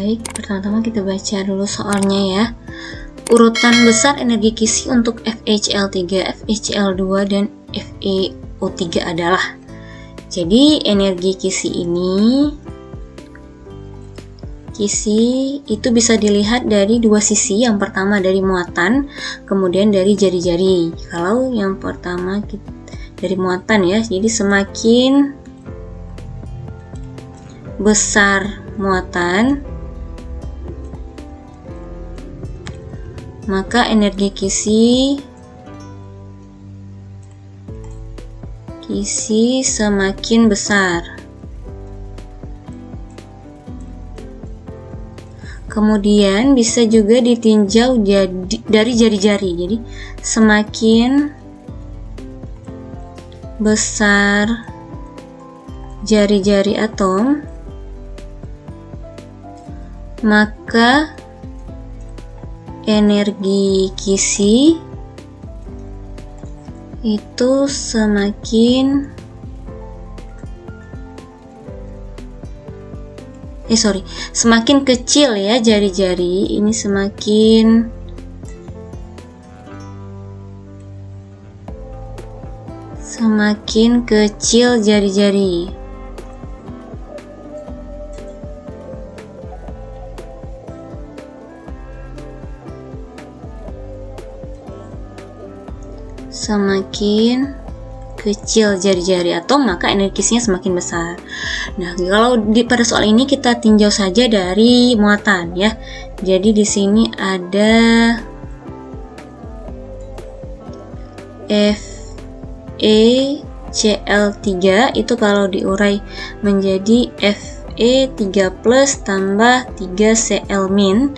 Baik, pertama-tama kita baca dulu soalnya ya. Urutan besar energi kisi untuk FeCl3, FeCl2, dan FeO3 adalah. Jadi energi kisi itu bisa dilihat dari dua sisi. Yang pertama dari muatan, kemudian dari jari-jari. Kalau yang pertama dari muatan ya, jadi semakin besar muatan, maka energi kisi semakin besar. Kemudian bisa juga ditinjau dari jari-jari. Jadi semakin besar jari-jari atom, maka energi kisi itu semakin kecil ya jari-jari ini, semakin kecil jari-jari. Semakin kecil jari-jari atom, maka energi kisinya semakin besar. Nah, kalau pada soal ini kita tinjau saja dari muatan ya. Jadi di sini ada FeCl3 itu kalau diurai menjadi Fe3+ tambah 3Cl-.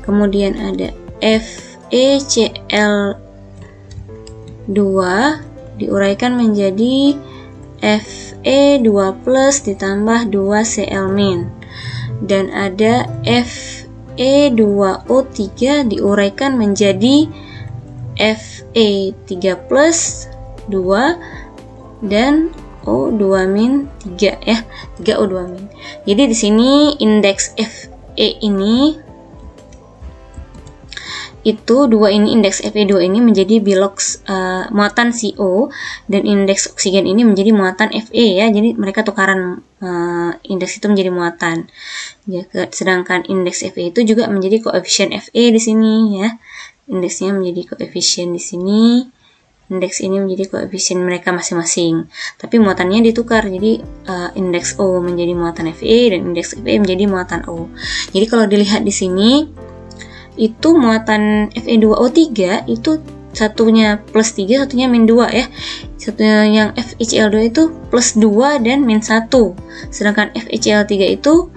Kemudian ada FeCl2 diuraikan menjadi Fe2+ ditambah 2Cl-. Dan ada Fe2O3 diuraikan menjadi Fe3+ 2 dan O2-3 ya, 3O2-. Jadi di sini indeks Fe ini itu indeks Fe2 ini menjadi bilox muatan CO, dan indeks oksigen ini menjadi muatan Fe ya. Jadi mereka tukaran indeks itu menjadi muatan. Ya, sedangkan indeks Fe itu juga menjadi koefisien Fe di sini ya. Indeksnya menjadi koefisien di sini. Indeks ini menjadi koefisien mereka masing-masing. Tapi muatannya ditukar. Jadi indeks O menjadi muatan Fe dan indeks Fe menjadi muatan O. Jadi kalau dilihat di sini itu muatan Fe2O3 itu satunya +3, satunya -2 ya. Satunya yang FeCl2 itu +2 dan -1. Sedangkan FeCl3 itu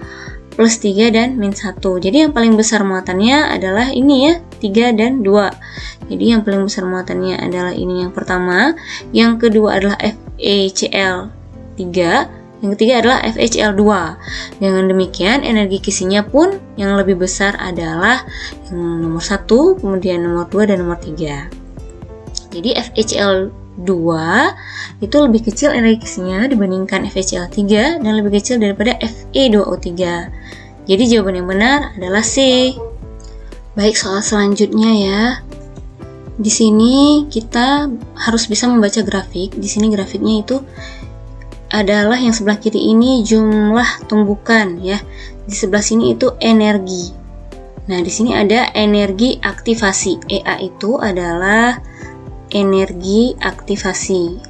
+3 dan -1. Jadi yang paling besar muatannya adalah ini ya, 3 dan 2. Jadi yang paling besar muatannya adalah ini yang pertama, yang kedua adalah FeCl3, yang ketiga adalah FeCl2. Dengan demikian energi kisinya pun yang lebih besar adalah yang nomor 1, kemudian nomor 2 dan nomor 3. Jadi FeCl2 itu lebih kecil energi kisinya dibandingkan FeCl3 dan lebih kecil daripada Fe2O3. Jadi jawaban yang benar adalah C. Baik, soal selanjutnya ya. Di sini kita harus bisa membaca grafik. Di sini grafiknya itu adalah yang sebelah kiri ini jumlah tumbukan ya. Di sebelah sini itu energi. Nah, di sini ada energi aktivasi. EA itu adalah energi aktivasi.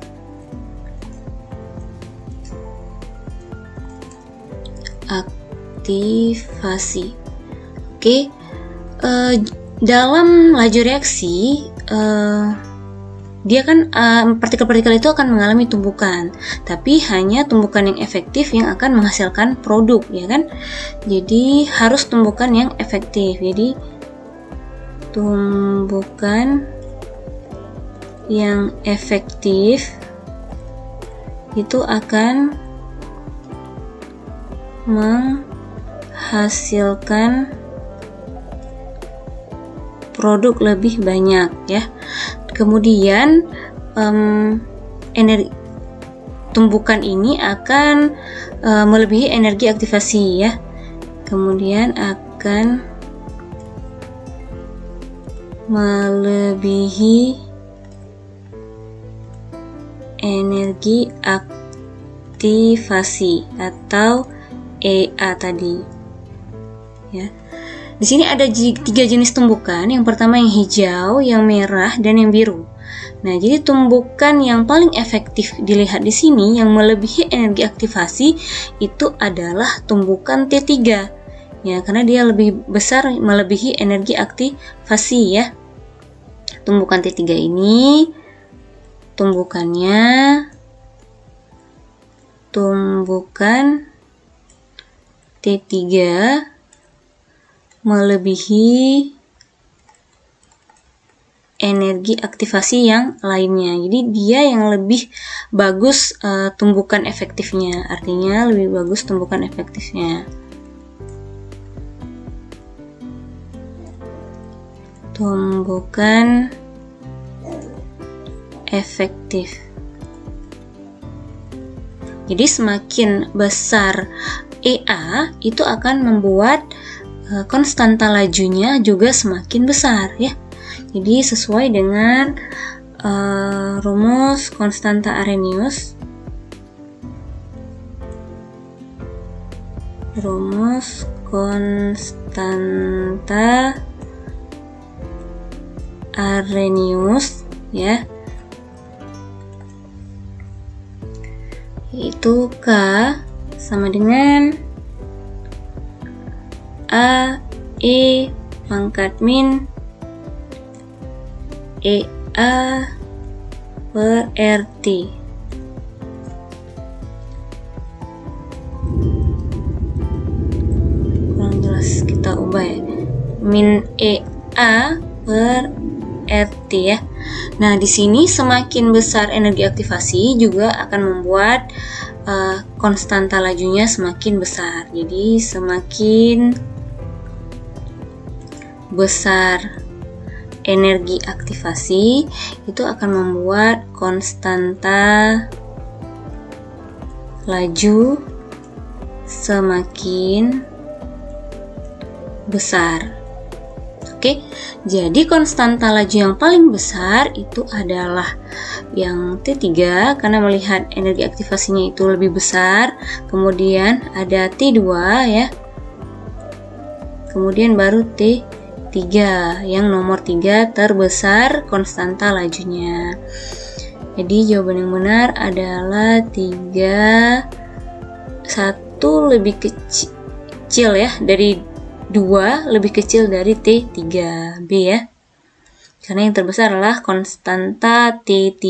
Oke. Dalam laju reaksi dia kan partikel-partikel itu akan mengalami tumbukan, tapi hanya tumbukan yang efektif yang akan menghasilkan produk, ya kan? Jadi harus tumbukan yang efektif. Jadi tumbukan yang efektif itu akan menghasilkan produk lebih banyak ya. Kemudian energi tumbukan ini akan melebihi energi aktivasi ya. kemudian akan melebihi energi aktivasi atau EA tadi. Ya. Di sini ada 3 jenis tumbukan. Yang pertama yang hijau, yang merah, dan yang biru. Nah, jadi tumbukan yang paling efektif dilihat di sini yang melebihi energi aktivasi itu adalah tumbukan T3. Ya, karena dia lebih besar melebihi energi aktivasi ya. Tumbukan T3 ini tumbukannya tumbukan T3 melebihi energi aktivasi yang lainnya. Jadi dia yang lebih bagus tumbukan efektifnya. Artinya lebih bagus tumbukan efektifnya. Tumbukan efektif. Jadi semakin besar EA itu akan membuat konstanta lajunya juga semakin besar ya. Jadi sesuai dengan rumus konstanta Arrhenius. Rumus konstanta Arrhenius ya. Yaitu K sama dengan A E pangkat min EA per RT. Kurang jelas, kita ubah ya. Min EA per RT ya. Nah, di sini semakin besar energi aktivasi juga akan membuat konstanta lajunya semakin besar. Jadi semakin besar energi aktivasi itu akan membuat konstanta laju semakin besar. Oke, jadi konstanta laju yang paling besar itu adalah yang T3 karena melihat energi aktivasinya itu lebih besar. Kemudian ada T2 ya. Kemudian baru T3 yang nomor 3 terbesar konstanta lajunya. Jadi jawaban yang benar adalah 3, 1 lebih kecil ya dari 2 lebih kecil dari T3B ya. Karena yang terbesar adalah konstanta T3.